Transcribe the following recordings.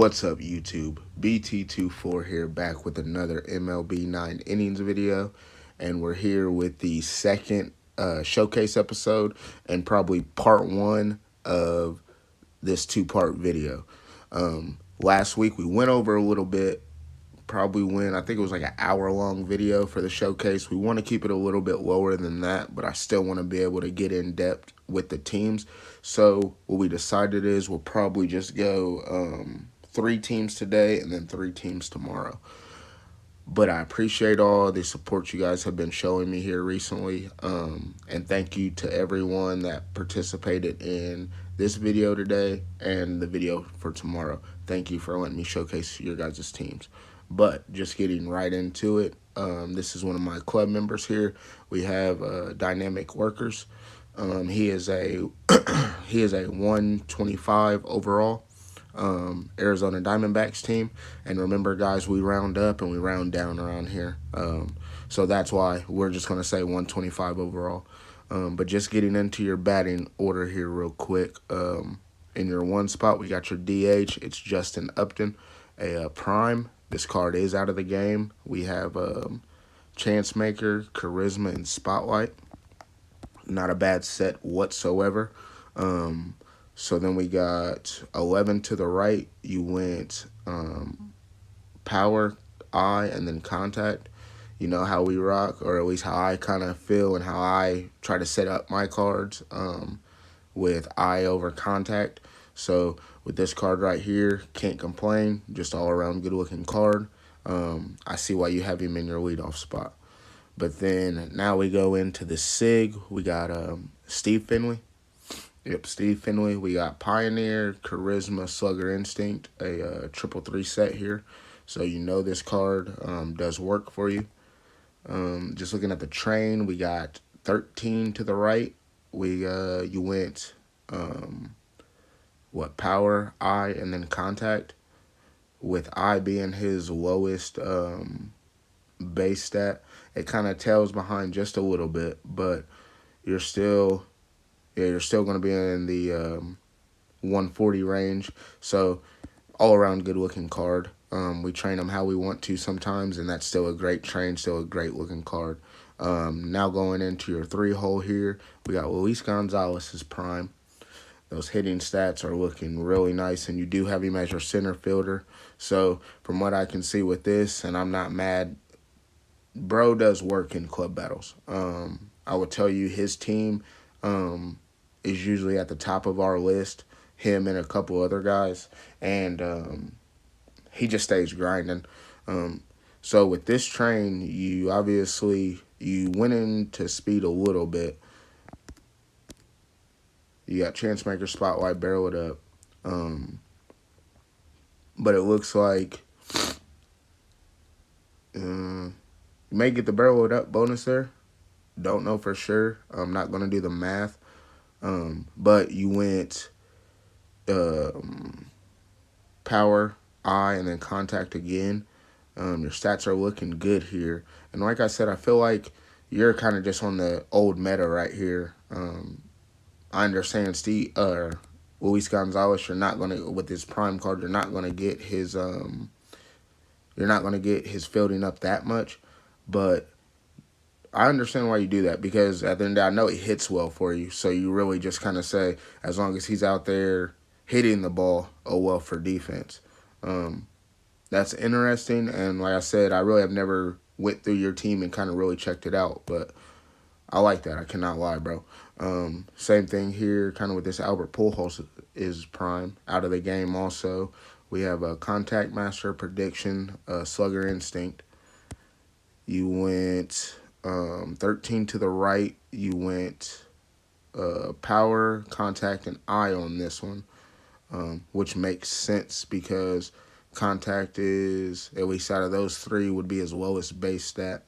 What's up, YouTube? BT24 here, back with another MLB9 innings video, and we're here with the second showcase episode and probably part one of this two-part video. Last week we went over a little bit, I think it was like an hour-long video for the showcase. We want to keep it a little bit lower than that, but I still want to be able to get in depth with the teams. So what we decided is we'll probably just go 3 teams today and then 3 teams tomorrow. But I appreciate all the support you guys have been showing me here recently. And thank you to everyone that participated in this video today and the video for tomorrow. Thank you for letting me showcase your guys' teams. But just getting right into it, this is one of my club members here. We have DynamicWorkers. He is a he is a 125 overall Arizona Diamondbacks team. And remember, guys, we round up and we round down around here. So that's why we're just going to say 125 overall. But just getting into your batting order here real quick. In your 1 spot, we got your DH. It's Justin Upton, a prime. This card is out of the game. We have Chance Maker, Charisma, and Spotlight. Not a bad set whatsoever. So then we got 11 to the right. You went Power, Eye, and then Contact. You know how we rock, or at least how I kind of feel and how I try to set up my cards with Eye over Contact. So with this card right here, can't complain. Just all around good looking card. I see why you have him in your leadoff spot. But then now we go into the SIG. We got Steve Finley. Yep, Steve Finley. We got Pioneer, Charisma, Slugger Instinct, a 3-3 set here. So you know this card does work for you. Just looking at the train, we got 13 to the right. You went Power, Eye, and then Contact, with Eye being his lowest base stat. It kind of tails behind just a little bit, but you're still going to be in the 140 range. So all around good looking card. We train them how we want to sometimes, and that's still a great train, still a great looking card. Now going into your 3-hole here, we got Luis Gonzalez's prime. Those hitting stats are looking really nice, and you do have him as your center fielder. So from what I can see with this, and I'm not mad, bro does work in club battles. I would tell you his team is usually at the top of our list, him and a couple other guys, and he just stays grinding. So with this train, you went into speed a little bit. You got Chance Maker, Spotlight, barrel it up. But it looks like you may get the barrel it up bonus there. Don't know for sure. I'm not going to do the math. But you went Power, Eye, and then Contact again. Your stats are looking good here. And like I said, I feel like you're kind of just on the old meta right here. I understand Luis Gonzalez, you're not going to, with his prime card, you're not going to get his fielding up that much, but I understand why you do that, because at the end of the day, I know he hits well for you, so you really just kind of say, as long as he's out there hitting the ball, oh well for defense. That's interesting, and like I said, I really have never went through your team and kind of really checked it out, but I like that. I cannot lie, bro. Same thing here, kind of with this Albert Pujols is prime, out of the game also. We have a Contact Master, Prediction, Slugger Instinct. You went 13 to the right. You went Power, Contact, and Eye on this one, which makes sense because Contact is, at least out of those 3, would be his lowest base stat.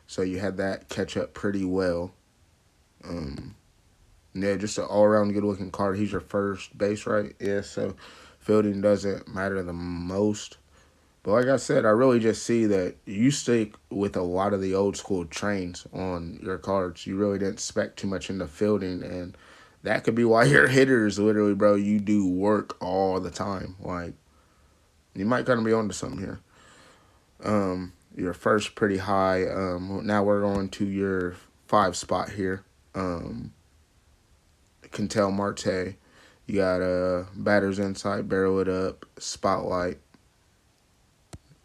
So you had that catch up pretty well. Yeah, just an all-around good-looking card. He's your first base, right? Yeah, so fielding doesn't matter the most. But like I said, I really just see that you stick with a lot of the old-school trains on your cards. You really didn't spec too much into fielding, and that could be why your hitters, literally, bro, you do work all the time. Like, You might kind of be onto something here. Your first pretty high. Now we're going to your 5 spot here. Cantel Marte. You got batter's insight, barrel it up, spotlight.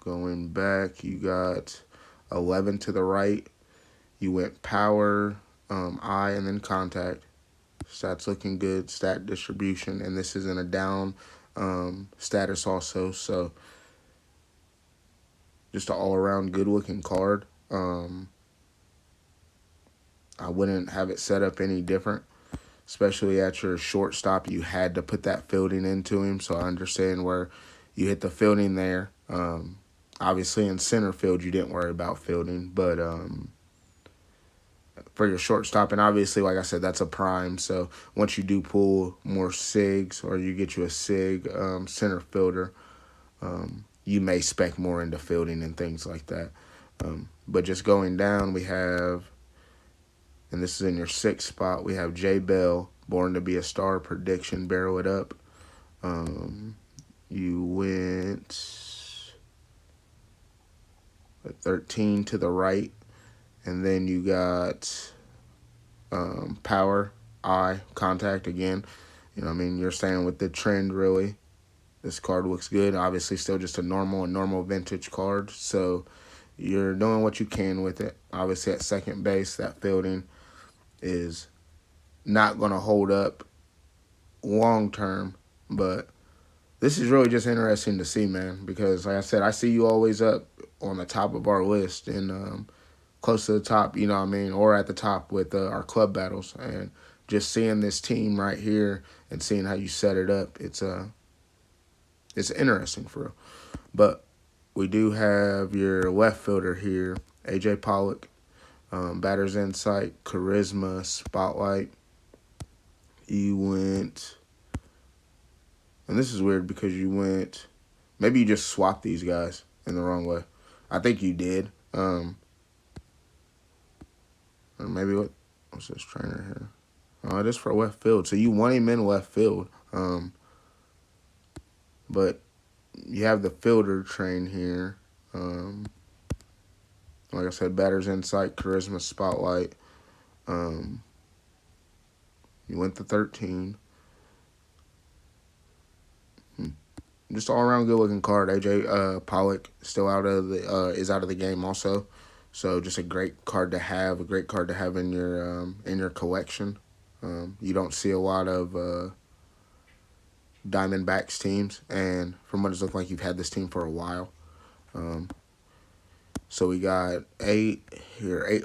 Going back, you got 11 to the right. You went power, eye, and then contact. Stats looking good, stat distribution, and this is in a down status also. So just an all-around good-looking card. I wouldn't have it set up any different, especially at your shortstop. You had to put that fielding into him, so I understand where you hit the fielding there. Obviously, in center field, you didn't worry about fielding, but for your shortstop, and obviously, like I said, that's a prime. So once you do pull more SIGs or you get you a SIG center fielder, you may spec more into fielding and things like that. But just going down, we have, and this is in your 6th spot, we have JBVille, Born to Be a Star, prediction, barrel it up. You went 13 to the right, and then you got power, eye, contact again. You know what I mean? You're staying with the trend, really. This card looks good. Obviously, still just a normal vintage card. So you're doing what you can with it. Obviously, at second base, that fielding is not going to hold up long term. But this is really just interesting to see, man, because like I said, I see you always up on the top of our list and close to the top, you know what I mean, or at the top with our club battles. And just seeing this team right here and seeing how you set it up, it's interesting for real. But we do have your left fielder here, A.J. Pollock, batter's insight, charisma, spotlight. You went, and this is weird because you went, maybe you just swapped these guys in the wrong way. I think you did. Or maybe what's this trainer here? Oh, it is for left field. So you want him in left field. But you have the fielder train here. Like I said, batter's insight, charisma, spotlight. You went to 13. Just all around good looking card. AJ Pollock still is out of the game also. So just a great card to have, in your collection. You don't see a lot of Diamondbacks teams, and from what it's looking like, you've had this team for a while. So we got 8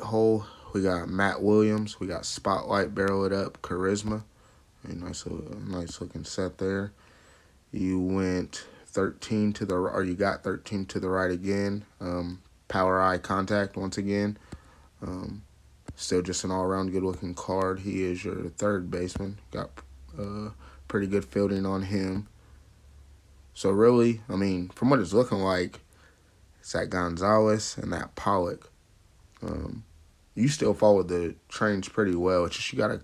hole. We got Matt Williams. We got spotlight, barrel it up, charisma. A nice looking set there. You went 13 to the, or you got 13 to the right again. Power, eye, contact once again. Still just an all-around good-looking card. He is your third baseman. Got pretty good fielding on him. So really, I mean, from what it's looking like, it's that Gonzalez and that Pollock. You still followed the trains pretty well. It's just you gotta.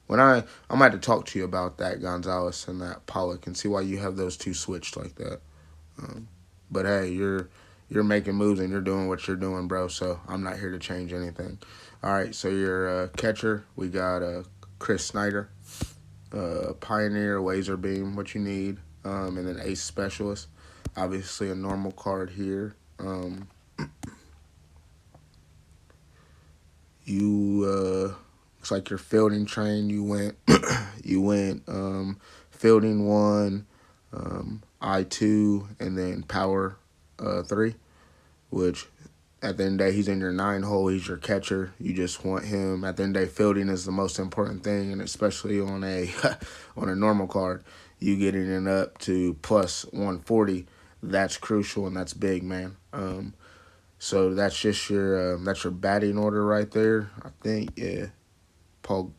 I'm gonna have to talk to you about that Gonzalez and that Pollock and see why you have those two switched like that. But hey, you're making moves and you're doing what you're doing, bro. So I'm not here to change anything. All right, so your catcher, we got Chris Snyder, Pioneer, Laser Beam, what you need, and then Ace Specialist. Obviously a normal card here. Looks like your fielding train. You went fielding 1, I2, and then power 3, which at the end of the day, he's in your 9 hole. He's your catcher. You just want him. At the end of the day, fielding is the most important thing, and especially on a on a normal card, you getting it up to plus 140. That's crucial and that's big, man. So that's just your batting order right there. I think, yeah. Paul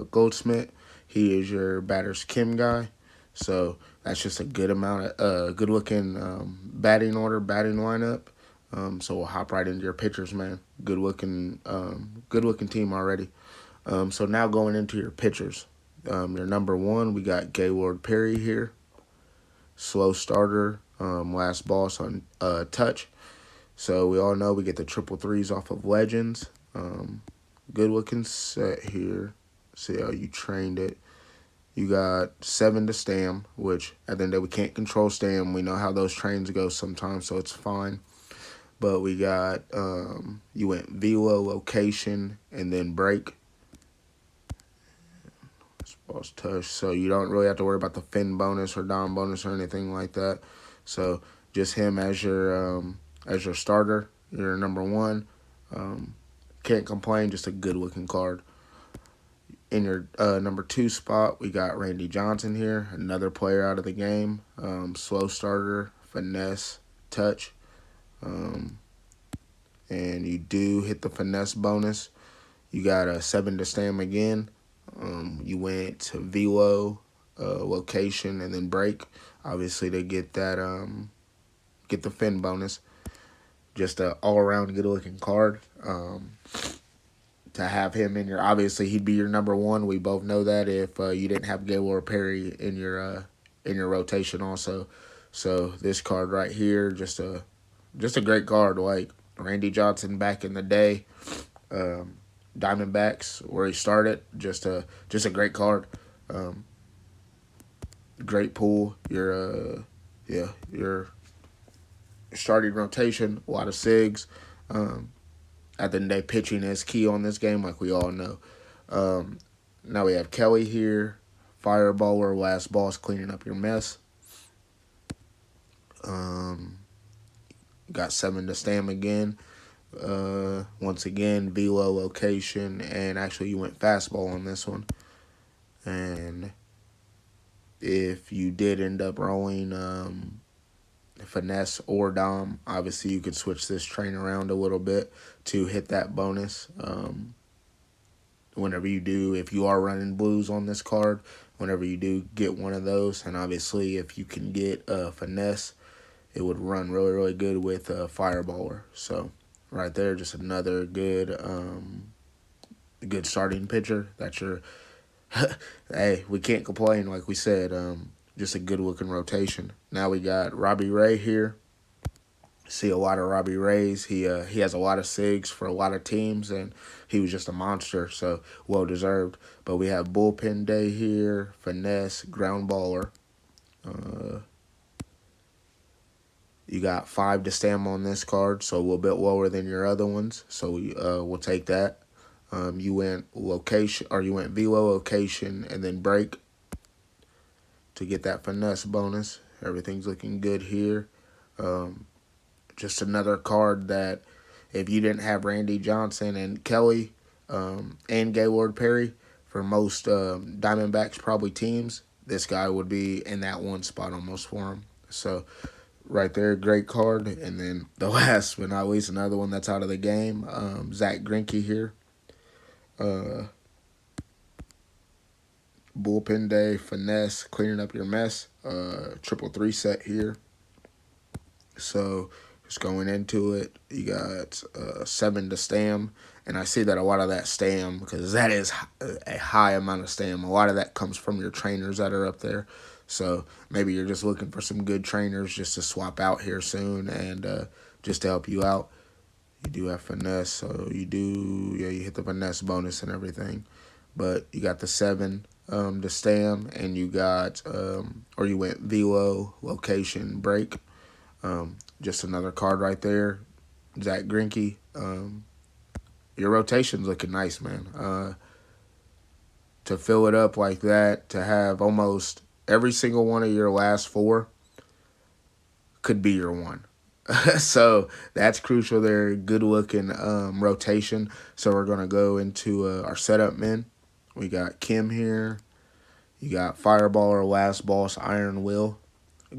Goldsmith, he is your batter's Kim guy. So that's just a good amount of good looking batting lineup. So we'll hop right into your pitchers, man. Good looking team already. So now going into your pitchers. Your number 1, we got Gaylord Perry here. Slow starter. last boss on touch. So we all know we get the triple threes off of Legends. Good looking set here. See how you trained it. You got 7 to stam, which at the end of the day we can't control stam. We know how those trains go sometimes, so it's fine. But we got, you went velo, location, and then break. Boss touch. So you don't really have to worry about the fin bonus or dom bonus or anything like that. So just him as your starter, your number 1. Can't complain, just a good looking card. In your number 2 spot, we got Randy Johnson here, another player out of the game. Slow starter, finesse, touch. And you do hit the finesse bonus. You got a 7 to stam again. You went to velo, location, and then break. Obviously, to get that get the fin bonus. Just a all-around good-looking card. To have him in your, obviously he'd be your number 1. We both know that if you didn't have Gaylord Perry in your rotation also. So this card right here, just a great card. Like Randy Johnson back in the day, Diamondbacks where he started, just a great card. Great pool. Your starting rotation, a lot of SIGs. At the end of the day, pitching is key on this game, like we all know. Now we have Kelly here, fireballer, last boss, cleaning up your mess. Got 7 to stam again. Once again, velo, location, and actually you went fastball on this one. And if you did end up rolling finesse or dom, obviously you could switch this train around a little bit to hit that bonus. Whenever you do, if you are running blues on this card, whenever you do get one of those, and obviously if you can get finesse, it would run really, really good with fireballer. So right there, just another good good starting pitcher. That's your hey, we can't complain, like we said. Just a good looking rotation. Now we got Robbie Ray here. See a lot of Robbie Rays. He has a lot of SIGs for a lot of teams, and he was just a monster, so well deserved. But we have bullpen day here, finesse, ground baller. You got 5 to stam on this card, so a little bit lower than your other ones. So we'll take that. You went location, or you went velo, location, and then break to get that finesse bonus. Everything's looking good here. Just another card that if you didn't have Randy Johnson and Kelly and Gaylord Perry for most Diamondbacks probably teams, this guy would be in that 1 spot almost for him. So right there, great card. And then the last but not least, another one that's out of the game, Zach Greinke here. Bullpen day, finesse, cleaning up your mess, triple 3 set here. So just going into it, you got 7 to stam, and I see that a lot of that stam, because that is a high amount of stam, a lot of that comes from your trainers that are up there. So maybe you're just looking for some good trainers just to swap out here soon, and just to help you out. You do have finesse, so you hit the finesse bonus and everything. But you got the 7 to stam, and you got, or you went velo, location, break. Just another card right there. Zach Greinke. Your rotation's looking nice, man. To fill it up like that, to have almost every single one of your last 4 could be your 1. So that's crucial there. Good looking rotation. So we're going to go into our setup men. We got Kim here. You got Fireballer, Last Boss, Iron Will.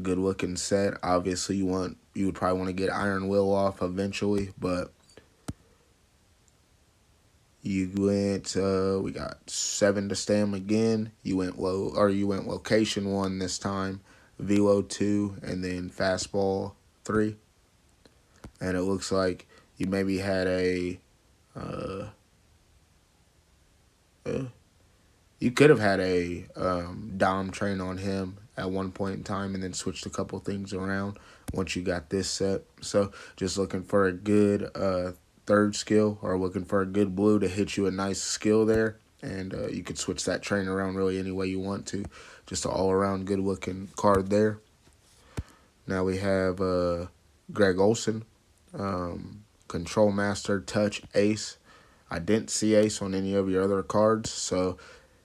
Good looking set. Obviously you would probably want to get Iron Will off eventually, but you went we got 7 to stam again. You went location 1 this time, velo 2, and then fastball 3. And it looks like you maybe had a you could have had a Dom train on him at one point in time and then switched a couple things around once you got this set. So just looking for a good third skill, or looking for a good blue to hit you a nice skill there. And you could switch that train around really any way you want to. Just an all-around good-looking card there. Now we have Greg Olson, Control Master, Touch, Ace. I didn't see Ace on any of your other cards, so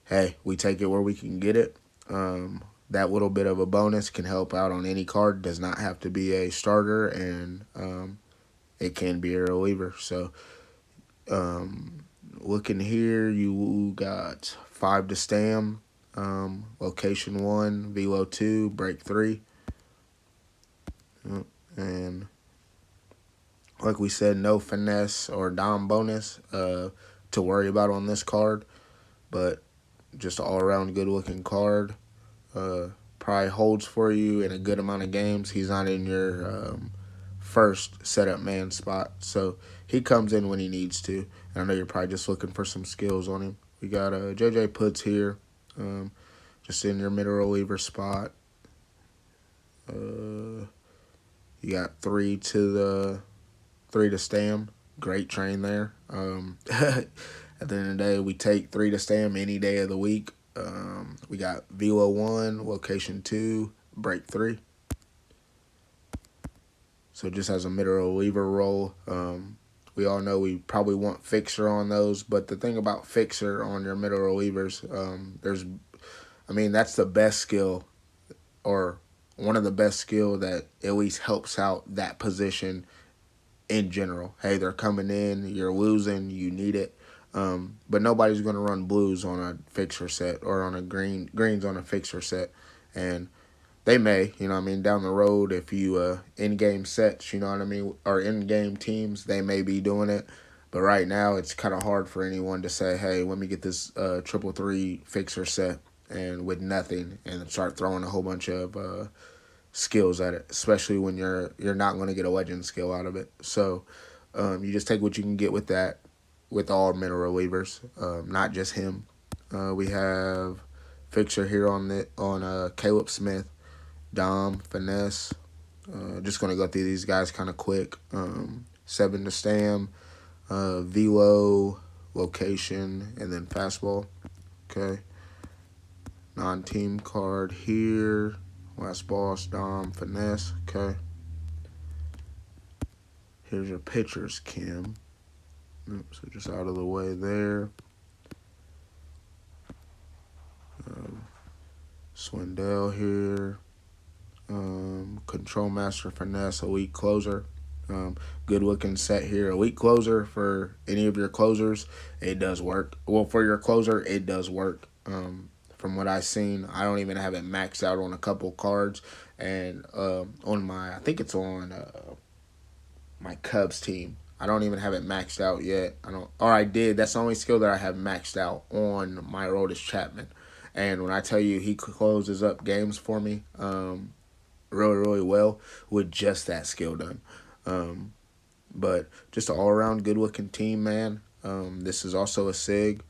hey, we take it where we can get it. That little bit of a bonus can help out on any card. Does not have to be a starter, and it can be a reliever. So looking here, you got 5 to Stam, Location 1, Velo 2, Break 3. And like we said, no finesse or dom bonus to worry about on this card, but just an all-around good-looking card. Probably holds for you in a good amount of games. He's not in your first setup man spot, so he comes in when he needs to. And I know you're probably just looking for some skills on him. We got JJ Puts here, just in your middle reliever spot. You got 3 to Stam. Great train there. At the end of the day, we take 3 to Stam any day of the week. We got Velo 1, Location 2, Break 3. So just as a middle reliever role, we all know we probably want Fixer on those. But the thing about Fixer on your middle relievers, that's the best skill, or one of the best skill that at least helps out that position in general. Hey, they're coming in, you're losing, you need it. But nobody's going to run blues on a fixer set, or on a greens on a fixer set. And they may, down the road, if you in-game sets, or in-game teams, they may be doing it. But right now, it's kind of hard for anyone to say, hey, let me get this 3-3 fixer set and with nothing, and start throwing a whole bunch of skills at it, especially when you're not going to get a legend skill out of it. So you just take what you can get with that, with all middle relievers, not just him. We have Fixer here on Caleb Smith, Dom, Finesse. Just going to go through these guys kind of quick. 7 to Stam, Velo, Location, and then Fastball. Okay. Non-team card here. Last Boss, Dom, Finesse. Okay. Here's your pitchers, Kim. So just out of the way there. Swindell here. Control Master, Finesse, Elite Closer. Good looking set here. Elite Closer for any of your closers, it does work. Well, for your closer, it does work. From what I've seen, I don't even have it maxed out on a couple cards. And on I think it's on my Cubs team. I don't even have it maxed out yet. I did. That's the only skill that I have maxed out on my Aroldis Chapman. And when I tell you he closes up games for me really, really well with just that skill done. But just an all-around good-looking team, man. This is also a SIG.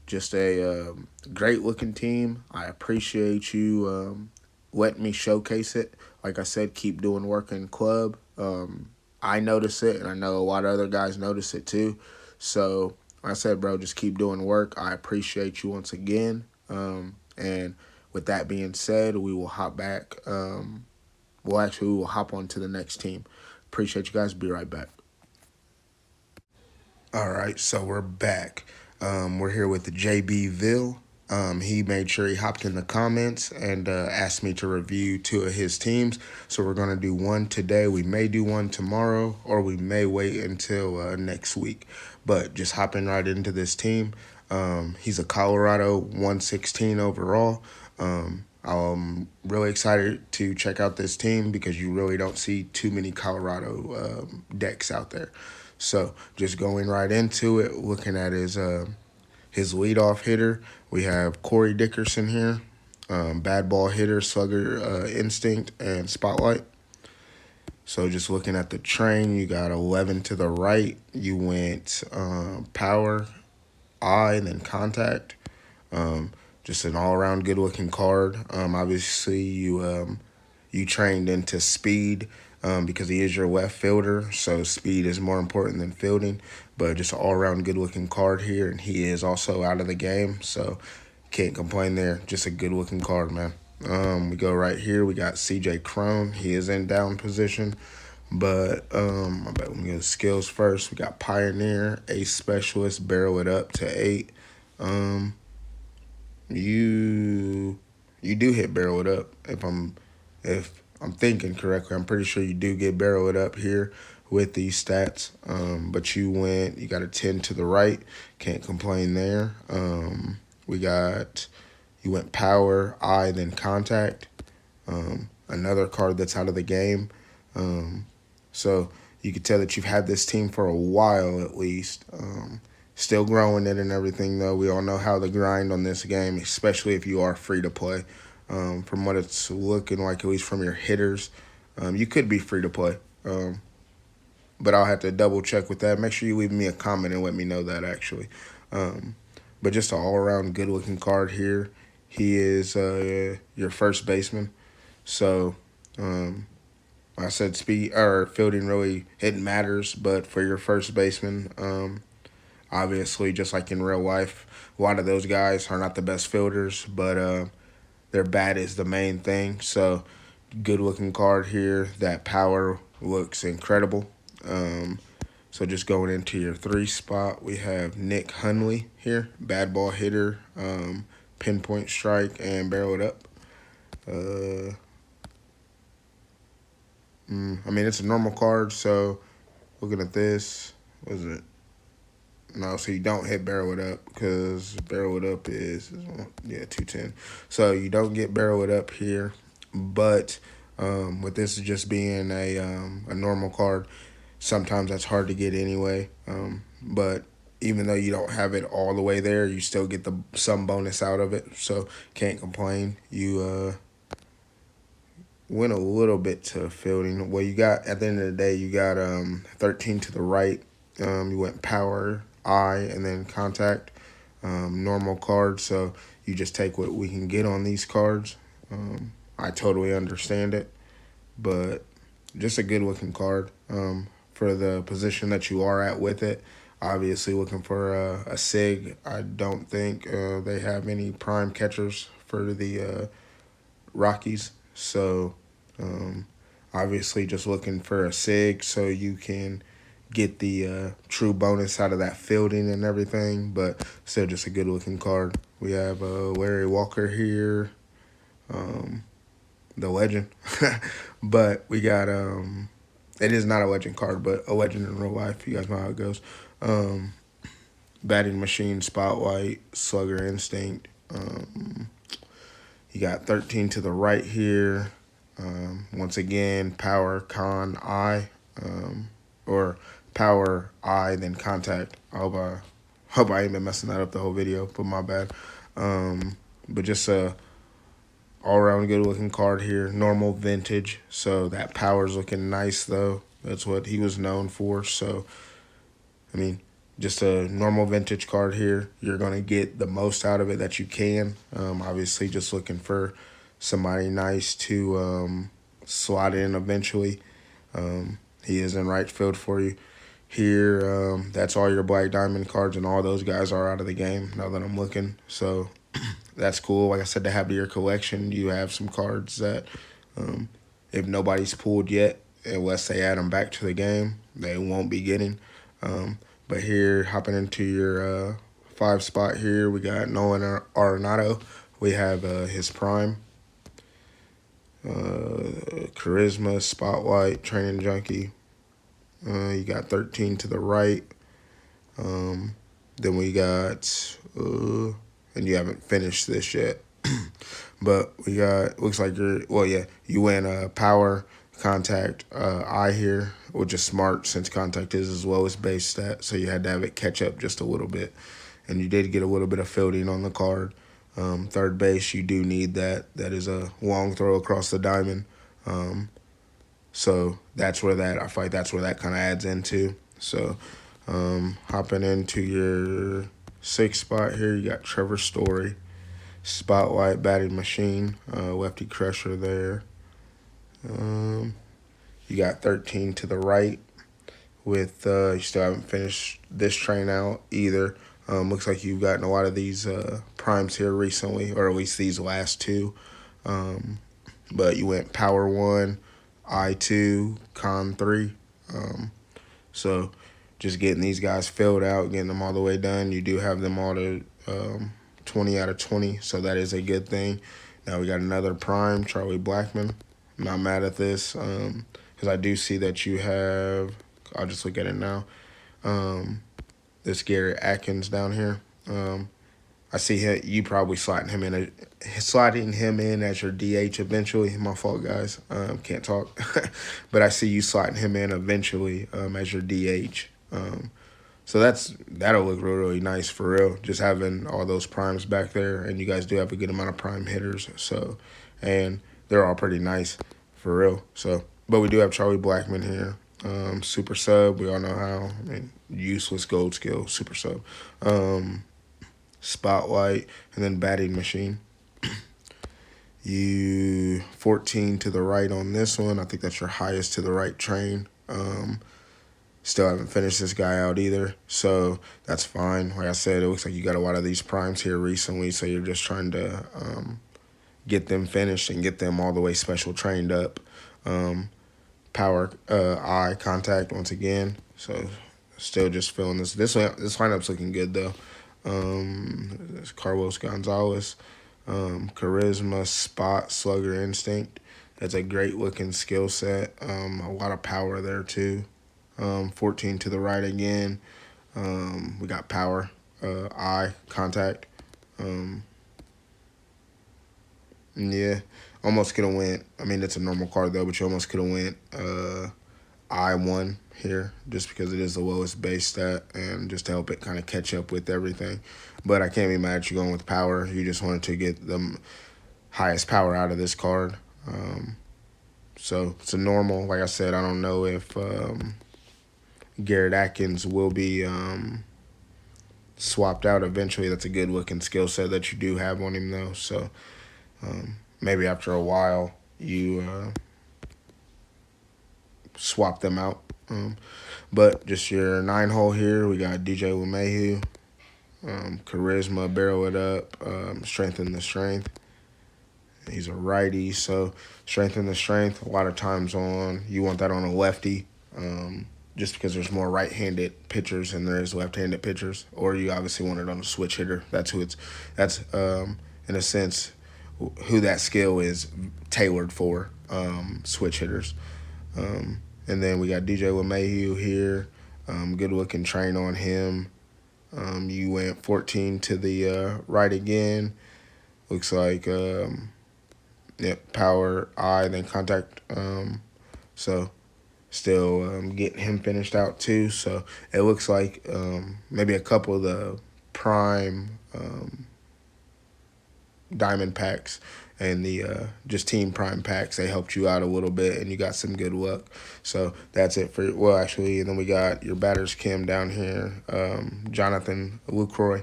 Just a great-looking team. I appreciate you letting me showcase it. Like I said, keep doing work in club. I notice it, and I know a lot of other guys notice it too. So, like I said, bro, just keep doing work. I appreciate you once again. And with that being said, we will hop back. We will hop on to the next team. Appreciate you guys. Be right back. All right, so we're back. We're here with JBVille. He made sure he hopped in the comments and asked me to review 2 of his teams. So we're going to do one today. We may do one tomorrow, or we may wait until next week. But just hopping right into this team. He's a Colorado 116 overall. I'm really excited to check out this team because you really don't see too many Colorado decks out there. So just going right into it, looking at his leadoff hitter, we have Corey Dickerson here, bad ball hitter, slugger, instinct, and spotlight. So just looking at the train, you got 11 to the right. You went power, eye, and then contact. just an all-around good-looking card. Obviously, you trained into speed because he is your left fielder, so speed is more important than fielding. But just an all-around good-looking card here, and he is also out of the game, so can't complain there. Just a good-looking card, man. We go right here. We got CJ Crone. He is in down position. But I bet we get skills first. We got Pioneer, Ace Specialist, barrel it up to 8. You do hit barrel it up if I'm thinking correctly. I'm pretty sure you do get barrel it up here with these stats. But you got a 10 to the right. Can't complain there. You went power, eye, then contact. Another card that's out of the game. So you could tell that you've had this team for a while at least. Still growing it and everything, though. We all know how the grind on this game, especially if you are free to play. From what it's looking like, at least from your hitters, you could be free to play. But I'll have to double check with that. Make sure you leave me a comment and let me know that, actually. But just an all-around good-looking card here. He is your first baseman. So I said speed or fielding really, it matters. But for your first baseman, obviously, just like in real life, a lot of those guys are not the best fielders, but their bat is the main thing. So good-looking card here. That power looks incredible. So just going into your 3 spot, we have Nick Hundley here, bad ball hitter, pinpoint strike, and barrel it up. I mean, it's a normal card, so looking at this, what is it? No, so you don't hit barrel it up because barrel it up is 210. So you don't get barrel it up here, but with this just being a normal card, sometimes that's hard to get anyway. But even though you don't have it all the way there, you still get some bonus out of it. So can't complain. You went a little bit to fielding. Well, you got at the end of the day, you got 13 to the right. You went power, eye, and then contact. Normal card. So you just take what we can get on these cards. I totally understand it, but just a good looking card. For the position that you are at with it. Obviously looking for a SIG. I don't think they have any prime catchers for the Rockies. So obviously just looking for a SIG so you can get the true bonus out of that fielding and everything, but still just a good looking card. We have Larry Walker here, the legend. But we got it is not a legend card, but a legend in real life. You guys know how it goes. Batting machine, spotlight, slugger instinct. You got 13 to the right here. Once again, power, con, eye, or power, eye, then contact. I hope I ain't been messing that up the whole video, but my bad. But just a all-around good-looking card here. Normal vintage, so that power's looking nice, though. That's what he was known for. So, I mean, just a normal vintage card here. You're going to get the most out of it that you can. Obviously, just looking for somebody nice to slot in eventually. He is in right field for you. Here, that's all your Black Diamond cards, and all those guys are out of the game now that I'm looking. So that's cool. Like I said, to have to your collection, you have some cards that if nobody's pulled yet, unless they add them back to the game, they won't be getting. But here, hopping into your 5 spot here, we got Nolan Arenado. We have his prime. Charisma, spotlight, training junkie. You got 13 to the right. Then we got, and you haven't finished this yet. But we got, looks like you went power, contact, eye here, which is smart since contact is his lowest base stat. So you had to have it catch up just a little bit. And you did get a little bit of fielding on the card. Third base, you do need that. That is a long throw across the diamond. So that's where I feel like that's where that kind of adds into. So hopping into your 6th spot here, you got Trevor Story. Spotlight, batting machine, lefty crusher there. You got 13 to the right with, you still haven't finished this train out either. Looks like you've gotten a lot of these primes here recently, or at least these last two. But you went power 1, I2, con 3. So just getting these guys filled out, getting them all the way done. You do have them all to 20 out of 20, so that is a good thing. Now we got another prime, Charlie Blackmon. I'm not mad at this because I do see that you have, I'll just look at it now, this Gary Atkins down here. I see you probably slotting him in as your DH eventually. My fault, guys. Can't talk, but I see you slotting him in eventually as your DH. So that'll look really, really nice for real. Just having all those primes back there, and you guys do have a good amount of prime hitters. So, and they're all pretty nice for real. So, but we do have Charlie Blackmon here. Super sub. We all know how. I mean, useless gold skill. Super sub. Spotlight, and then batting machine. You 14 to the right on this one. I think that's your highest to the right train. Still haven't finished this guy out either, so that's fine. Like I said, it looks like you got a lot of these primes here recently, so you're just trying to get them finished and get them all the way special trained up. Power eye contact once again, so still just feeling this. This lineup's looking good though. Carlos Gonzalez, charisma, spot, slugger, instinct. That's a great looking skill set. A lot of power there too. 14 to the right again. We got power, eye contact. Yeah, almost could have went. I mean, it's a normal card though, but you almost could have went I1 here just because it is the lowest base stat and just to help it kind of catch up with everything. But I can't be mad at you going with power. You just wanted to get the highest power out of this card. So it's a normal. Like I said, I don't know if Garrett Atkins will be swapped out eventually. That's a good looking skill set that you do have on him though. So maybe after a while you swap them out. But just your 9-hole here, we got DJ LeMahieu. Charisma, barrel it up, strengthen the strength. He's a righty, so strengthen the strength. A lot of times you want that on a lefty, just because there's more right-handed pitchers than there is left-handed pitchers. Or you obviously want it on a switch hitter. That's in a sense who that skill is tailored for, switch hitters. And then we got DJ LeMahieu here. Good looking train on him. You went 14 to the right again. Looks like power, eye, then contact. So still getting him finished out too. So it looks like maybe a couple of the prime diamond packs and the just team prime packs, they helped you out a little bit and you got some good luck. So that's it for, well, actually, and then we got your batter's Kim down here, Jonathan Lucroy.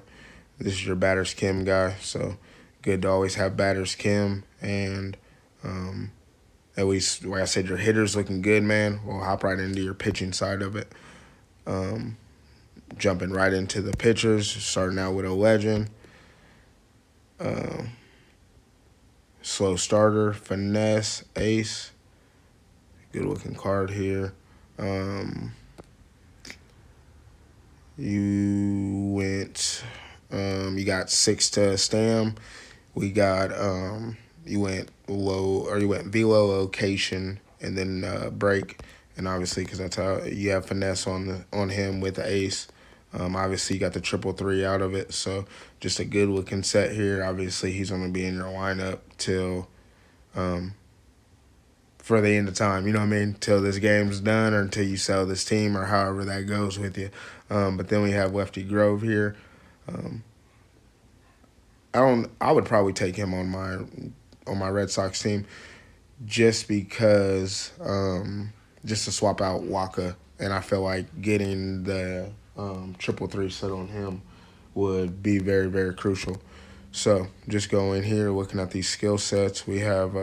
This is your batter's Kim guy, so good to always have batter's Kim. And at least, like I said, your hitter's looking good, man. We'll hop right into your pitching side of it. Jumping right into the pitchers, starting out with a legend. Slow starter, finesse, ace. Good looking card here. You went, you got 6 to Stam. We got, you went velo, location, and then break. And obviously, because that's how you have finesse on him with the ace. Obviously, you got the 333 out of it, so just a good looking set here. Obviously, he's going to be in your lineup till for the end of time. You know what I mean? Till this game's done, or until you sell this team, or however that goes with you. But then we have Lefty Grove here. I would probably take him on my Red Sox team, just because just to swap out Waka, and I feel like getting the 333 set on him would be very, very crucial. So just go in here, looking at these skill sets. We have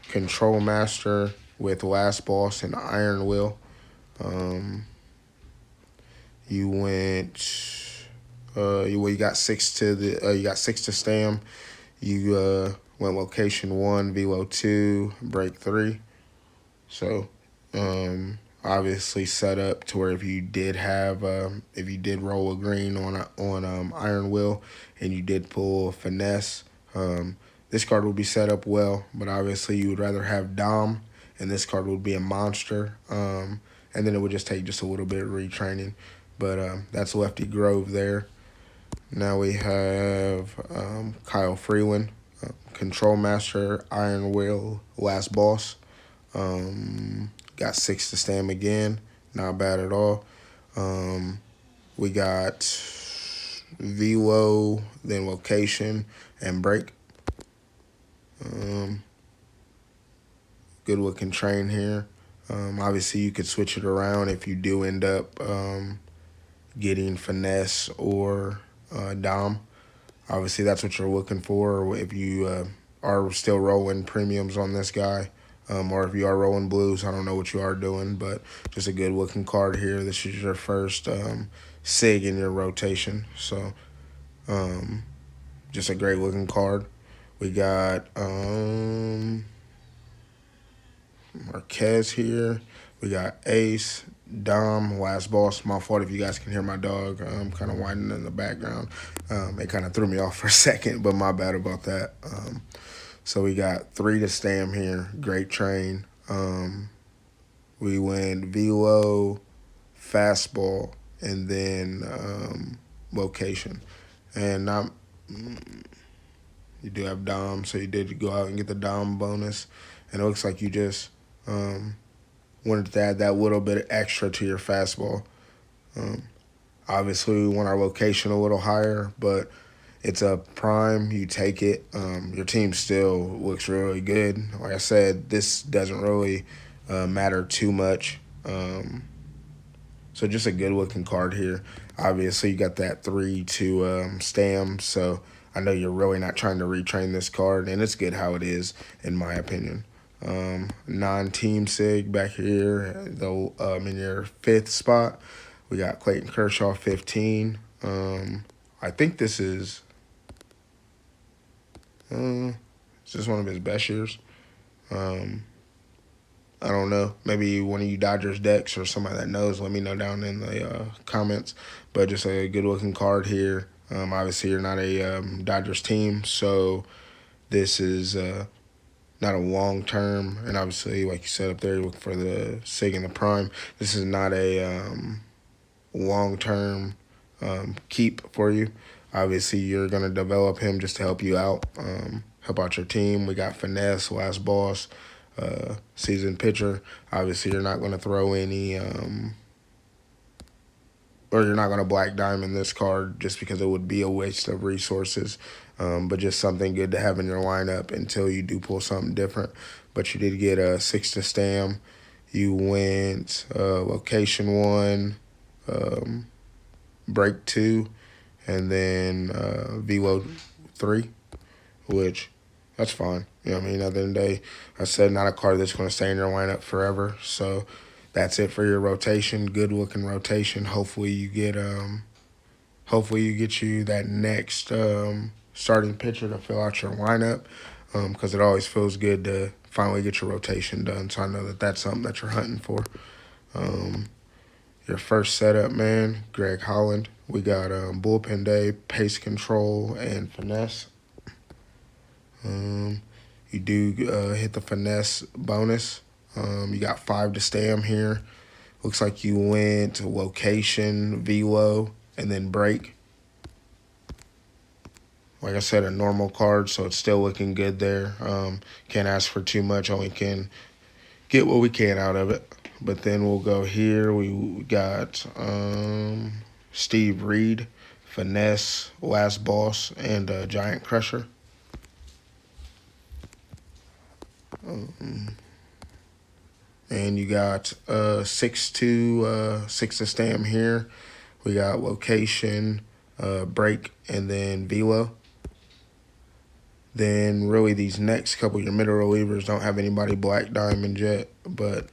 Control Master with Last Boss and Iron Will. You went, you got 6 to the, you got 6 to Stam. You went Location 1, Velo 2, Break 3. So obviously set up to where if you did have, if you did roll a green on Iron Will and you did pull Finesse, this card would be set up well. But obviously you would rather have Dom, and this card would be a monster. And then it would just take just a little bit of retraining. But that's Lefty Grove there. Now we have Kyle Freeland, Control Master, Iron Will, Last Boss. Got 6 to Stam again. Not bad at all. We got Velo, then Location, and Break. Good looking train here. Obviously, you could switch it around if you do end up getting Finesse or Dom. Obviously, that's what you're looking for. If you are still rolling premiums on this guy, or if you are rolling blues, I don't know what you are doing, but just a good looking card here. This is your first SIG in your rotation, so just a great looking card. We got Marquez here. We got Ace, Dom, Last Boss. My fault if you guys can hear my dog kind of whining in the background. It kind of threw me off for a second, but my bad about that. So we got 3 to Stam here. Great train. We went Velo, Fastball, and then Location. And you do have Dom, so you did go out and get the Dom bonus. And it looks like you just wanted to add that little bit extra to your fastball. Obviously, we want our Location a little higher, but it's a prime. You take it. Your team still looks really good. Like I said, this doesn't really matter too much. So just a good-looking card here. Obviously, you got that 3 to Stam, so I know you're really not trying to retrain this card, and it's good how it is, in my opinion. Non-team SIG back here, though, in your 5th spot. We got Clayton Kershaw, 15. I think this is one of his best years. I don't know. Maybe one of you Dodgers decks or somebody that knows, let me know down in the comments. But just a good-looking card here. Obviously, you're not a Dodgers team, so this is not a long-term. And obviously, like you said up there, you look for the SIG and the prime. This is not a long-term keep for you. Obviously, you're going to develop him just to help you out, help out your team. We got Finesse, Last Boss, seasoned pitcher. Obviously, you're not going to throw any, or you're not going to Black Diamond this card just because it would be a waste of resources, but just something good to have in your lineup until you do pull something different. But you did get a 6 to Stam. You went Location 1, Break 2, and then Velo 3, which that's fine. You know what I mean? At the end of the day, I said not a card that's going to stay in your lineup forever. So that's it for your rotation. Good looking rotation. Hopefully you get you that next starting pitcher to fill out your lineup, because it always feels good to finally get your rotation done. So I know that that's something that you're hunting for. Your first setup, man, Greg Holland. We got Bullpen Day, Pace Control, and Finesse. You do hit the Finesse bonus. You got 5 to Stam here. Looks like you went to Location, Velo, and then Break. Like I said, a normal card, so it's still looking good there. Can't ask for too much, only can get what we can out of it. But then we'll go here. We got Steve Reed, Finesse, Last Boss, and Giant Crusher. And you got 6 to Stam here. We got Location, Break, and then Velo. Then really these next couple of your middle relievers don't have anybody black diamond yet, but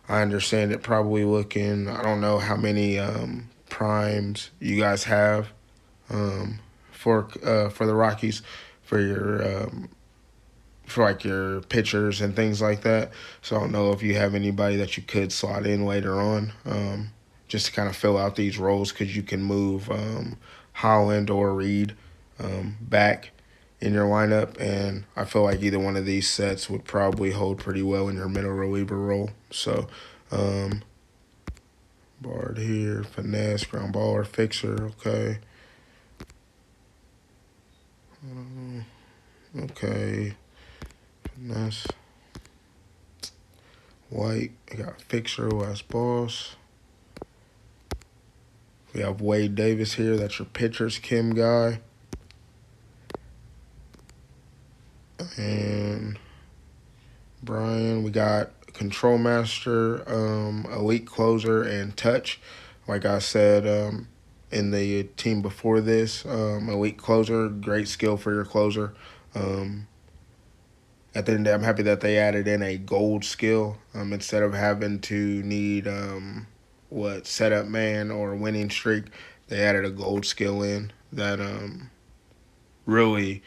I understand it probably looking, I don't know how many primes you guys have for the Rockies for your for like your pitchers and things like that. So I don't know if you have anybody that you could slot in later on, just to kind of fill out these roles, because you can move Holland or Reed back in your lineup, and I feel like either one of these sets would probably hold pretty well in your middle reliever role. So Bard here, finesse, ground ball, or fixer, okay. Okay, finesse. White, we got fixer, last boss. We have Wade Davis here, that's your pitcher's Kim guy. And Brian, we got Control Master, Elite Closer, and Touch. Like I said in the team before this, Elite Closer, great skill for your closer. At the end of the day, I'm happy that they added in a gold skill instead of having to need setup man or winning streak. They added a gold skill in that really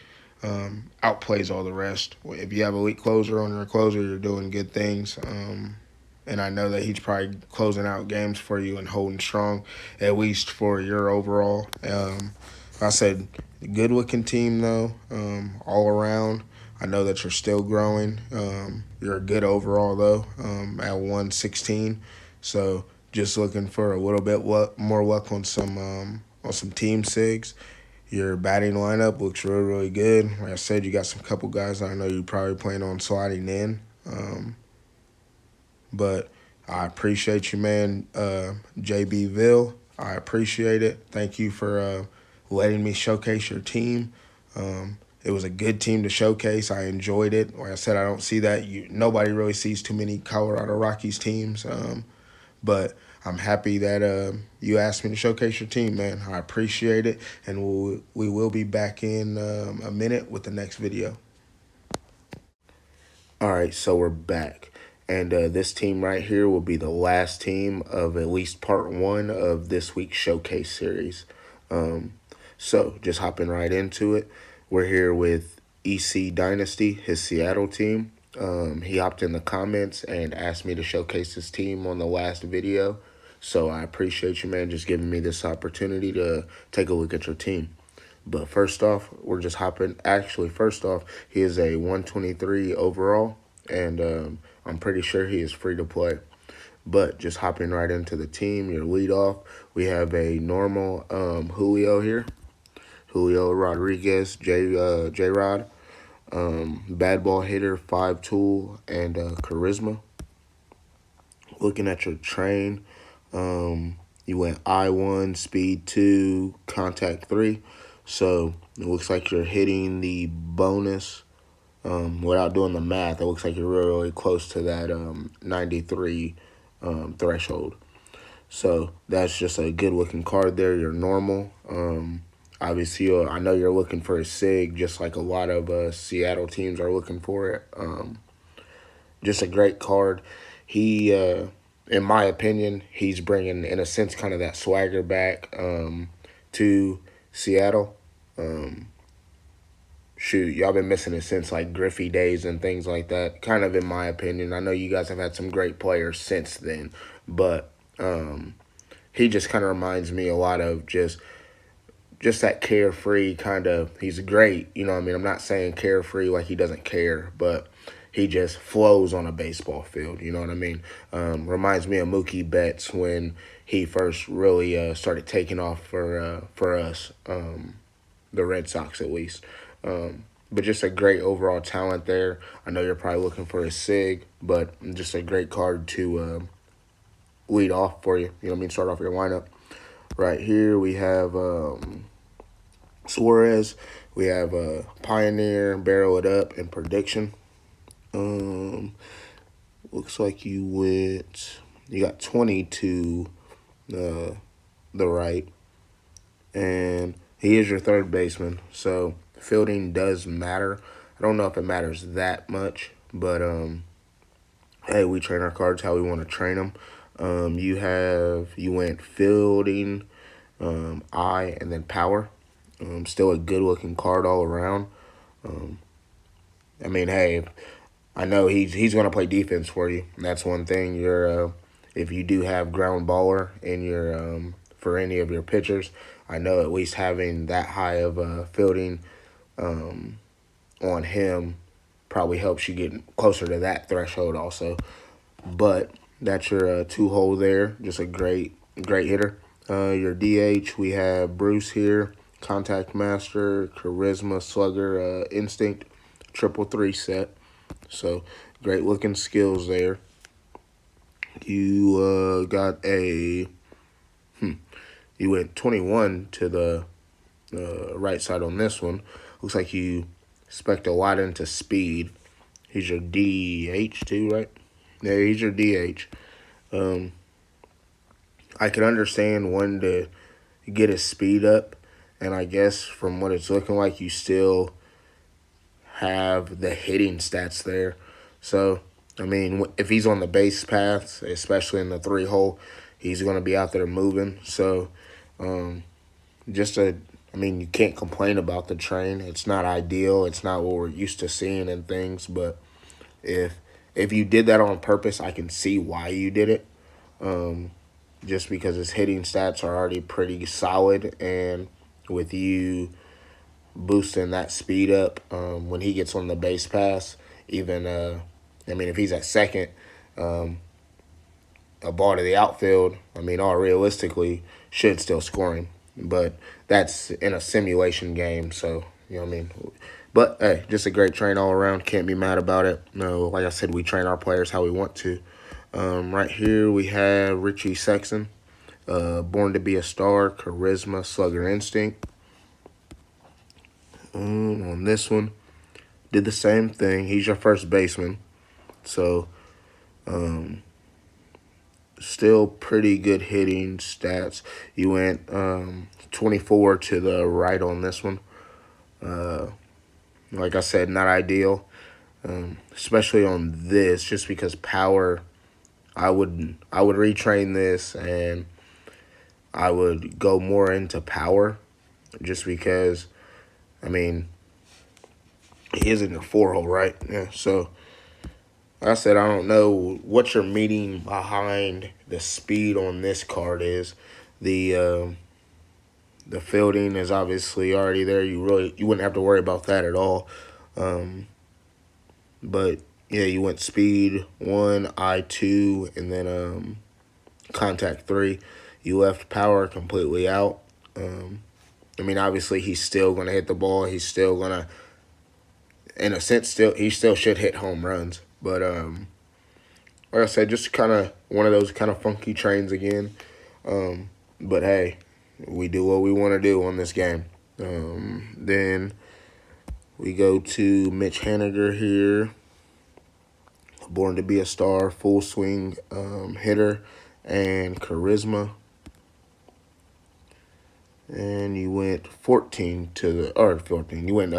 outplays all the rest. If you have elite closer on your closer, you're doing good things. And I know that he's probably closing out games for you and holding strong, at least for your overall. I said good looking team though, all around. I know that you're still growing. You're a good overall though, at 116. So just looking for a little bit more luck on some team sigs. Your batting lineup looks really, really good. Like I said, you got some couple guys I know you probably plan on sliding in. But I appreciate you, man. JBVille, I appreciate it. Thank you for letting me showcase your team. It was a good team to showcase. I enjoyed it. Like I said, I don't see that. Nobody really sees too many Colorado Rockies teams. But I'm happy that you asked me to showcase your team, man. I appreciate it. And we will be back in a minute with the next video. All right, so we're back. And this team right here will be the last team of at least part one of this week's showcase series. So just hopping right into it. We're here with EC Dynasty, his Seattle team. He hopped in the comments and asked me to showcase his team on the last video. So I appreciate you, man, just giving me this opportunity to take a look at your team. But first off, we're just hopping. Actually, first off, he is a 123 overall, and I'm pretty sure he is free to play. But just hopping right into the team, your leadoff, we have a normal Julio here. Julio Rodriguez, J-Rod. Bad ball hitter, 5 tool, and charisma. Looking at your train, you went I1, speed 2, contact 3. So it looks like you're hitting the bonus without doing the math. It looks like you're really, really close to that 93 threshold. So that's just a good looking card there. You're normal. Obviously, I know you're looking for a SIG, just like a lot of Seattle teams are looking for it. Just a great card. He, in my opinion, he's bringing, in a sense, kind of that swagger back to Seattle. Shoot, y'all been missing it since like Griffey days and things like that, kind of in my opinion. I know you guys have had some great players since then, but he just kind of reminds me a lot of just that carefree kind of, he's great, you know what I mean? I'm not saying carefree like he doesn't care, but he just flows on a baseball field, you know what I mean? Reminds me of Mookie Betts when he first really started taking off for us, the Red Sox at least. But just a great overall talent there. I know you're probably looking for a SIG, but just a great card to lead off for you, you know what I mean? Start off your lineup. Right here we have Suarez, we have Pioneer, Barrel It Up, and Prediction. Looks like you got 20 to the right, and he is your third baseman, so fielding does matter. I don't know if it matters that much, but hey, we train our cards how we want to train them. You went fielding, eye, and then power. Still a good looking card all around. I mean, hey, I know he's going to play defense for you. That's one thing. If you do have ground baller in your for any of your pitchers, I know at least having that high of fielding on him probably helps you get closer to that threshold also. But that's your two hole there. Just a great hitter. Your DH, we have Bruce here, contact master, charisma, slugger, instinct, 3-3 set. So great looking skills there. You got a you went 21 to the right side on this one. Looks like you spec'd a lot into speed. He's your DH too, right? Yeah, he's your DH. I can understand wanting to get his speed up, and I guess from what it's looking like, you still have the hitting stats there. So, I mean, if he's on the base paths, especially in the 3-hole, he's going to be out there moving. So, you can't complain about the train. It's not ideal. It's not what we're used to seeing and things, but if you did that on purpose, I can see why you did it. Just because his hitting stats are already pretty solid, and with you boosting that speed up when he gets on the base pass, even if he's at second, a ball to the outfield, all realistically should still score him. But that's in a simulation game, so you know what I mean. But hey, just a great train all around. Can't be mad about it. No, like I said, we train our players how we want to. Right here we have Richie Sexson, born to be a star, charisma, slugger, instinct. On this one, did the same thing. He's your first baseman, so still pretty good hitting stats. You went 24 to the right on this one. Like I said, not ideal, especially on this, just because power. I would retrain this, and I would go more into power, just because, he is in the 4-hole, right? Yeah, so like I said, I don't know what your meaning behind the speed on this card is. The fielding is obviously already there. You wouldn't have to worry about that at all. But yeah, you went speed 1, eye 2, and then contact 3. You left power completely out. Obviously he's still gonna hit the ball. He's still gonna, in a sense, he still should hit home runs. But like I said, just kind of one of those kind of funky trains again. But hey, we do what we want to do on this game. Then we go to Mitch Haniger here. Born to be a star, full swing hitter, and charisma. And you went 14 to the, or 14. You went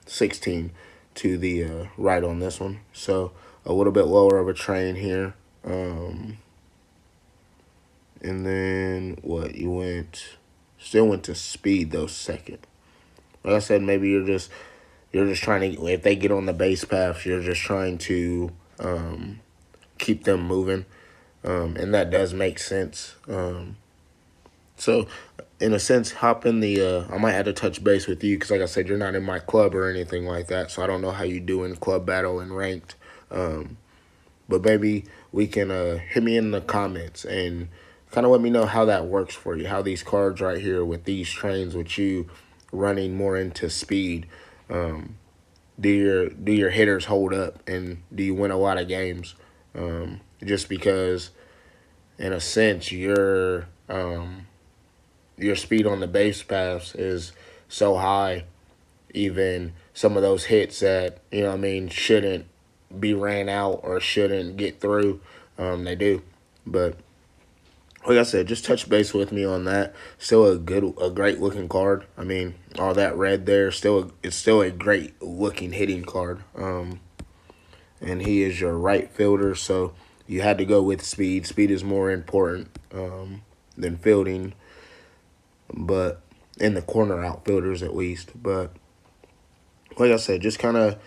16 to the right on this one. So a little bit lower of a train here. And then what? You still went to speed though, second. Like I said, maybe you're just trying to, if they get on the base paths, you're just trying to keep them moving, and that does make sense. So in a sense, hop in the, I might have to touch base with you, because like I said, you're not in my club or anything like that, so I don't know how you do in club battle and ranked. But maybe we can hit me in the comments and kind of let me know how that works for you, how these cards right here with these trains, with you running more into speed, do your hitters hold up, and do you win a lot of games? Just because, in a sense, your speed on the base paths is so high, even some of those hits that, shouldn't be ran out or shouldn't get through, they do. But like I said, just touch base with me on that. Still a great looking card. I mean, all that red there, it's still a great looking hitting card. And he is your right fielder, so you had to go with speed. Speed is more important than fielding, but in the corner outfielders at least. But like I said, just kind of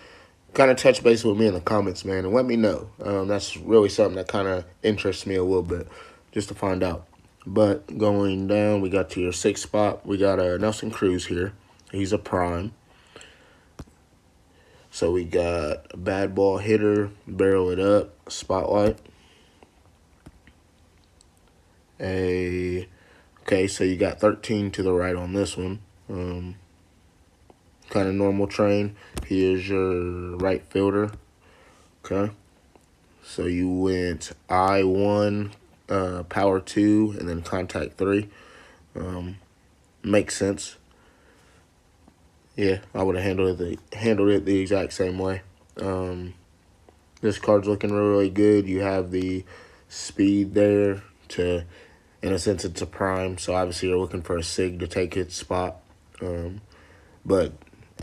touch base with me in the comments, man, and let me know. That's really something that kind of interests me a little bit, just to find out. But going down, we got to your 6th spot. We got Nelson Cruz here. He's a prime. So we got a bad ball hitter, barrel it up, spotlight. Okay, so you got 13 to the right on this one. Kind of normal train. He is your right fielder. Okay. So you went I1, power 2, and then contact 3. Makes sense. Yeah, I would have handled it the exact same way. This card's looking really good. You have the speed there to, in a sense, it's a prime. So obviously you're looking for a SIG to take its spot. But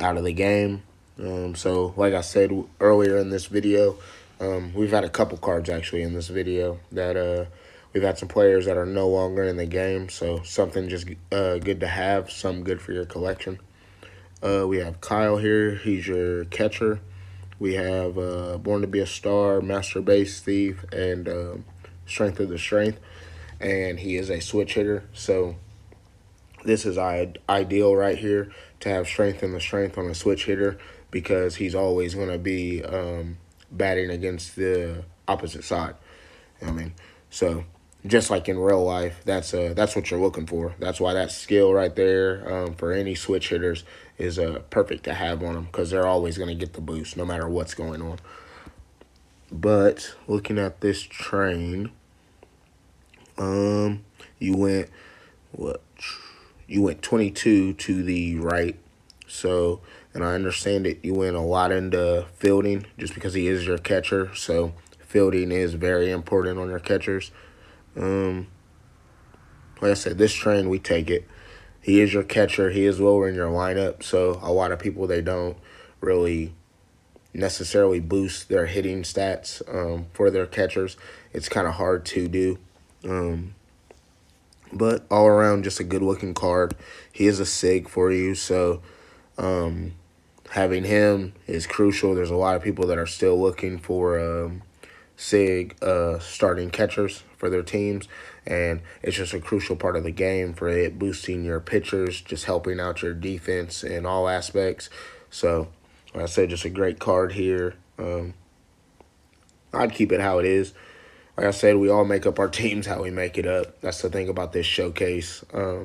out of the game. So like I said earlier in this video, we've had a couple cards actually in this video that we've had some players that are no longer in the game. So something just good to have, something good for your collection. We have Kyle here. He's your catcher. We have Born to Be a Star, Master Base Thief, and Strength of the Strength. And he is a switch hitter. So this is ideal right here to have Strength and the Strength on a switch hitter, because he's always going to be batting against the opposite side. You know what I mean? So just like in real life, that's what you're looking for. That's why that skill right there for any switch hitters is perfect to have on them, because they're always going to get the boost no matter what's going on. But looking at this train, you went 22 to the right. So, and I understand it, you went a lot into fielding just because he is your catcher. So fielding is very important on your catchers. Like I said, this train, we take it. He is your catcher. He is lower in your lineup. So a lot of people, they don't really necessarily boost their hitting stats for their catchers. It's kind of hard to do. But all around, just a good-looking card. He is a SIG for you, so having him is crucial. There's a lot of people that are still looking for SIG starting catchers for their teams, and it's just a crucial part of the game for it boosting your pitchers, just helping out your defense in all aspects. So, like I said, just a great card here. I'd keep it how it is. Like I said, we all make up our teams how we make it up. That's the thing about this showcase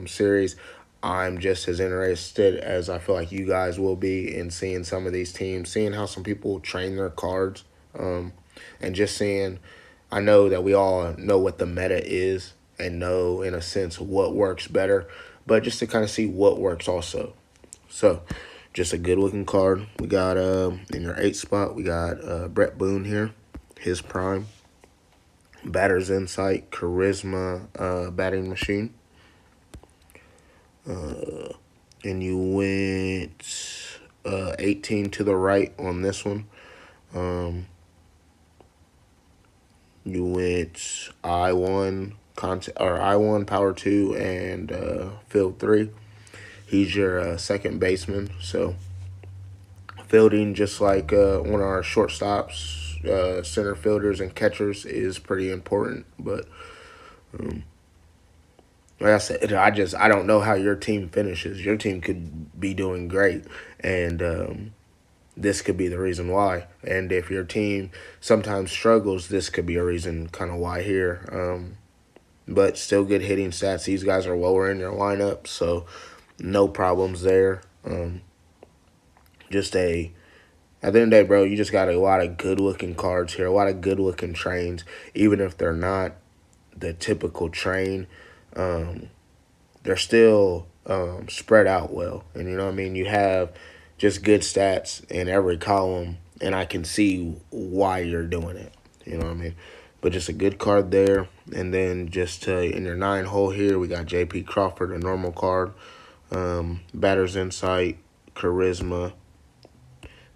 series. I'm just as interested as I feel like you guys will be in seeing some of these teams, seeing how some people train their cards, and just seeing, I know that we all know what the meta is and know, in a sense, what works better, but just to kind of see what works also. So, just a good-looking card. We got, in your 8th spot, we got Brett Boone here, his prime. Batter's Insight, Charisma, Batting Machine. And you went 18 to the right on this one. You went I1 I1 Power 2 and Field 3. He's your second baseman. So fielding, just like one of our shortstops, center fielders and catchers, is pretty important. But like I said, I don't know how your team finishes. Your team could be doing great, and this could be the reason why. And if your team sometimes struggles, this could be a reason kind of why here. But still good hitting stats. These guys are lower in your lineup, so no problems there. At the end of the day, bro, you just got a lot of good-looking cards here, a lot of good-looking trains. Even if they're not the typical train, they're still spread out well. And you know what I mean? You have just good stats in every column, and I can see why you're doing it. You know what I mean? but just a good card there. And then just in your 9 hole here, we got J.P. Crawford, a normal card. Batter's Insight, Charisma,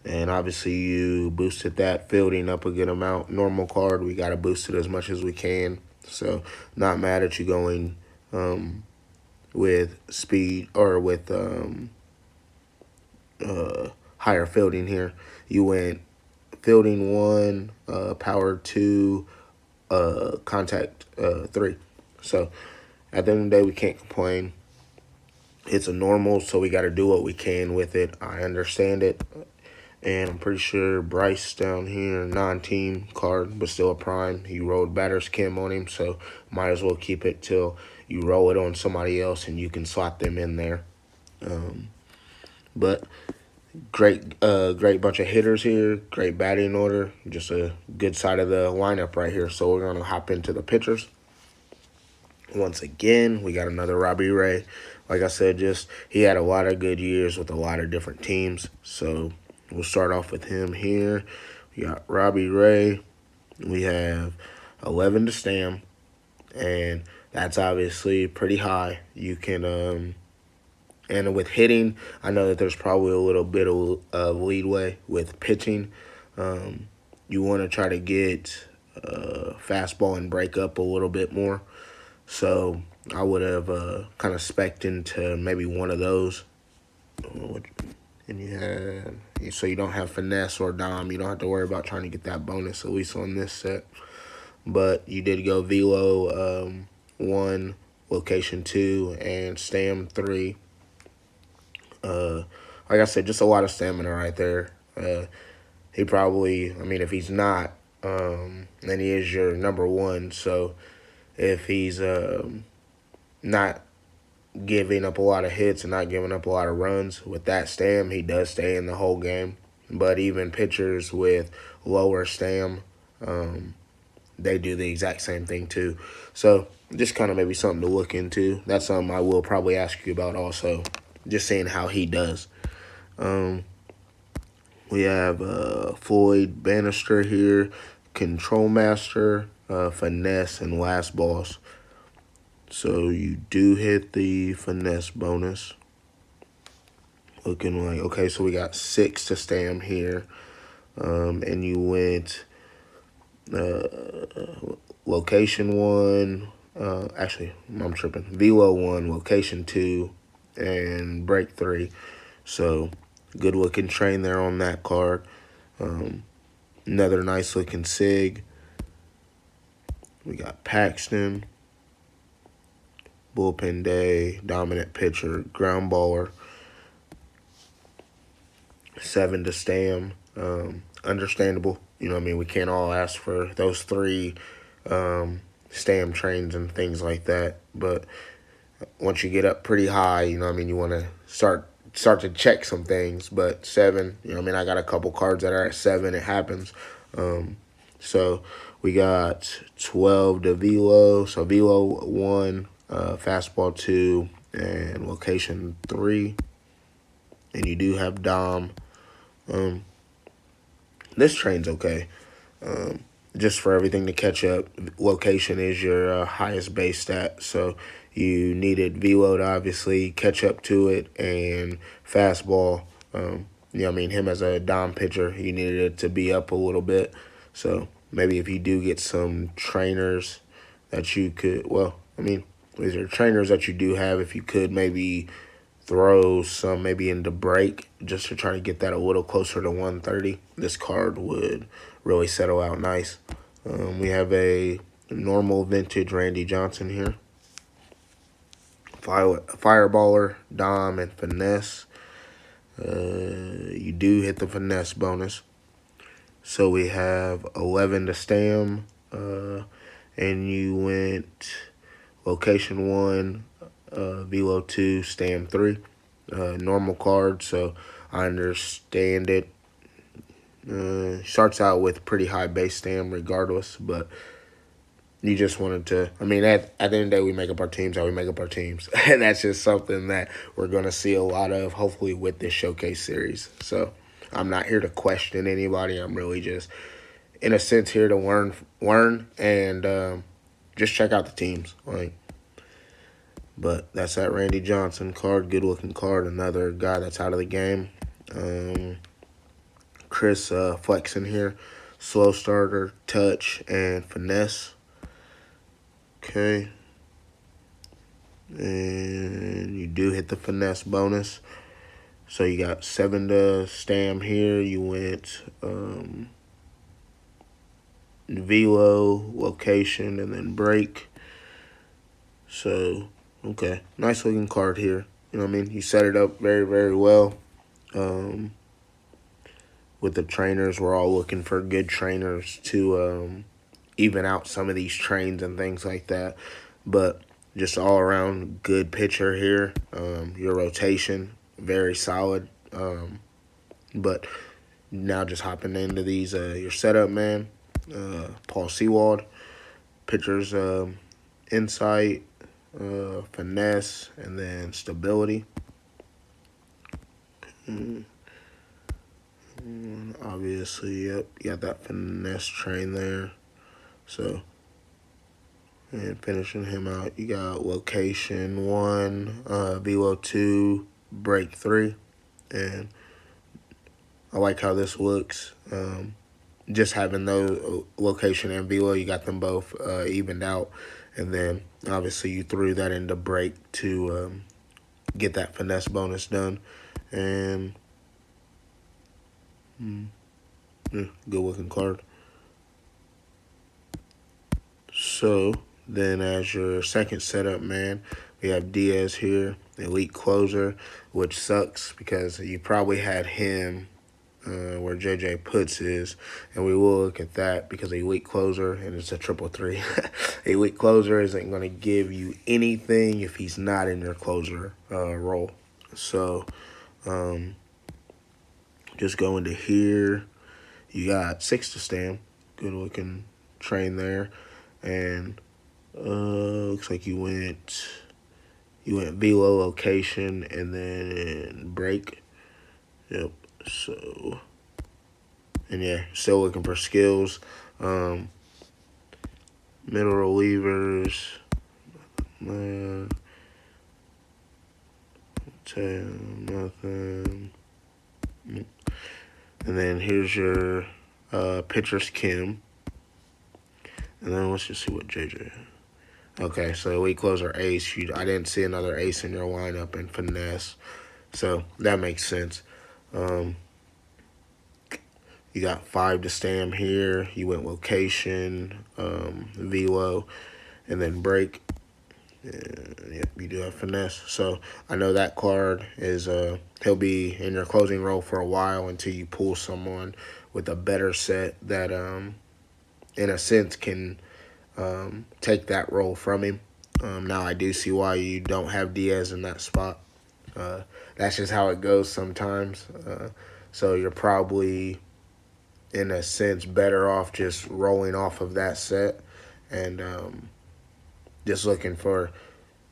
and obviously you boosted that fielding up a good amount. Normal card, we got to boost it as much as we can. So not mad at you going with speed or with higher fielding here. You went fielding 1, power 2, contact 3. So at the end of the day, we can't complain. It's a normal, so we got to do what we can with it. I understand it. And I'm pretty sure Bryce down here, non-team card, but still a prime. He rolled batter's Kim on him, so might as well keep it till you roll it on somebody else and you can slot them in there. But great bunch of hitters here, great batting order, just a good side of the lineup right here. So we're gonna hop into the pitchers. Once again, we got another Robbie Ray. Like I said, he had a lot of good years with a lot of different teams. So we'll start off with him here. We got Robbie Ray. We have 11 to Stam, and that's obviously pretty high. You can, and with hitting, I know that there's probably a little bit of leadway with pitching. You want to try to get fastball and break up a little bit more. So I would have kind of spec'd into maybe one of those. And so you don't have finesse or dom. You don't have to worry about trying to get that bonus, at least on this set. But you did go velo 1, location 2, and stam 3. Like I said, just a lot of stamina right there. He probably, I mean, if he's not, then he is your number 1. So if he's not giving up a lot of hits and not giving up a lot of runs, with that stam, he does stay in the whole game. But even pitchers with lower stam, they do the exact same thing too. So just kind of maybe something to look into. That's something I will probably ask you about also, just seeing how he does. We have Floyd Bannister here, Control Master, Finesse, and Last Boss. So you do hit the finesse bonus. Looking like, okay, so we got 6 to stam here. And you went location 1. Actually, I'm tripping. Velo 1, location 2, and break 3. So good looking train there on that card. Another nice looking Sig. We got Paxton. Bullpen day, dominant pitcher, ground baller, 7 to stam. Understandable. You know what I mean? We can't all ask for those 3 stam trains and things like that. But once you get up pretty high, you know what I mean, you want to start to check some things. But 7, you know what I mean, I got a couple cards that are at 7. It happens. So we got 12 to velo. So velo 1. Fastball 2, and location 3. And you do have dom. This train's okay. Just for everything to catch up, location is your highest base stat. So you needed velo to obviously catch up to it, and fastball. You know what I mean? Him as a dom pitcher, you needed it to be up a little bit. So maybe if you do get some trainers that you could, well, I mean, these are trainers that you do have. If you could maybe throw some maybe into break just to try to get that a little closer to 130, this card would really settle out nice. We have a normal vintage Randy Johnson here. Fireballer, dom, and finesse. You do hit the finesse bonus. So we have 11 to stam, and you went location 1, velo 2, stam 3. Normal card, so I understand it. Starts out with pretty high base stam regardless, but you just wanted to, I mean, at the end of the day, we make up our teams how we make up our teams. And that's just something that we're going to see a lot of, hopefully, with this showcase series. So I'm not here to question anybody. I'm really just, in a sense, here to learn and just check out the teams. But that's that Randy Johnson card, good looking card. Another guy that's out of the game. Chris Flexen here, slow starter, touch, and finesse. Okay. And you do hit the finesse bonus. So you got 7 to Stam here. You went velo, location, and then break. So, okay. Nice looking card here. You know what I mean? You set it up very, very well. With the trainers, we're all looking for good trainers to even out some of these trains and things like that. But just all around good pitcher here. Your rotation, very solid. But now just hopping into these, your setup, man. Paul Sewald, pitcher's insight, finesse, and then stability. Obviously, yep, you got that finesse train there. So, and finishing him out, you got location 1, velo 2, break 3, and I like how this looks. Just having those location and velo, you got them both evened out, and then obviously you threw that into break to get that finesse bonus done, and good looking card. So then as your second setup, man, we have Diaz here, elite closer, which sucks because you probably had him where JJ Puts is, and we will look at that because elite closer, and it's a 333. Elite closer isn't going to give you anything if he's not in your closer role. So just go into here. You got 6 to Stam. Good looking train there. And looks like you went velo, location, and then break. Yep. So, and yeah, still looking for skills. Middle relievers. Nothing. And then here's your pitcher's Kim. And then let's just see what JJ. Okay, so elite closer ace. I didn't see another ace in your lineup and finesse. So that makes sense. You got 5 to Stam here. You went location, velo, and then break. And yep, you do have finesse. So I know that card is he'll be in your closing role for a while until you pull someone with a better set that in a sense can take that role from him. Now I do see why you don't have Diaz in that spot. That's just how it goes sometimes. So you're probably, in a sense, better off just rolling off of that set and just looking for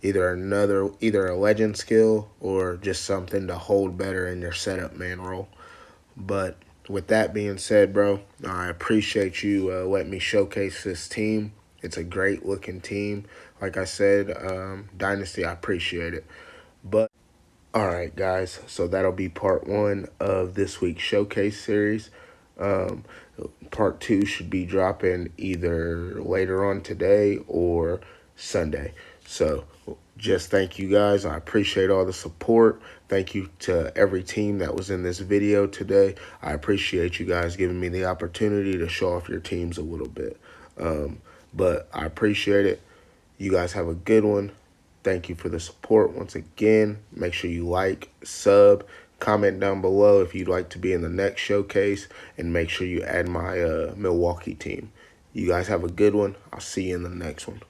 either a legend skill or just something to hold better in your setup man role. But with that being said, bro, I appreciate you letting me showcase this team. It's a great looking team. Like I said, Dynasty, I appreciate it. But all right, guys, so that'll be part 1 of this week's showcase series. Part 2 should be dropping either later on today or Sunday. So just thank you guys. I appreciate all the support. Thank you to every team that was in this video today. I appreciate you guys giving me the opportunity to show off your teams a little bit. But I appreciate it. You guys have a good one. Thank you for the support once again. Make sure you like, sub, comment down below if you'd like to be in the next showcase, and make sure you add my Milwaukee team. You guys have a good one. I'll see you in the next one.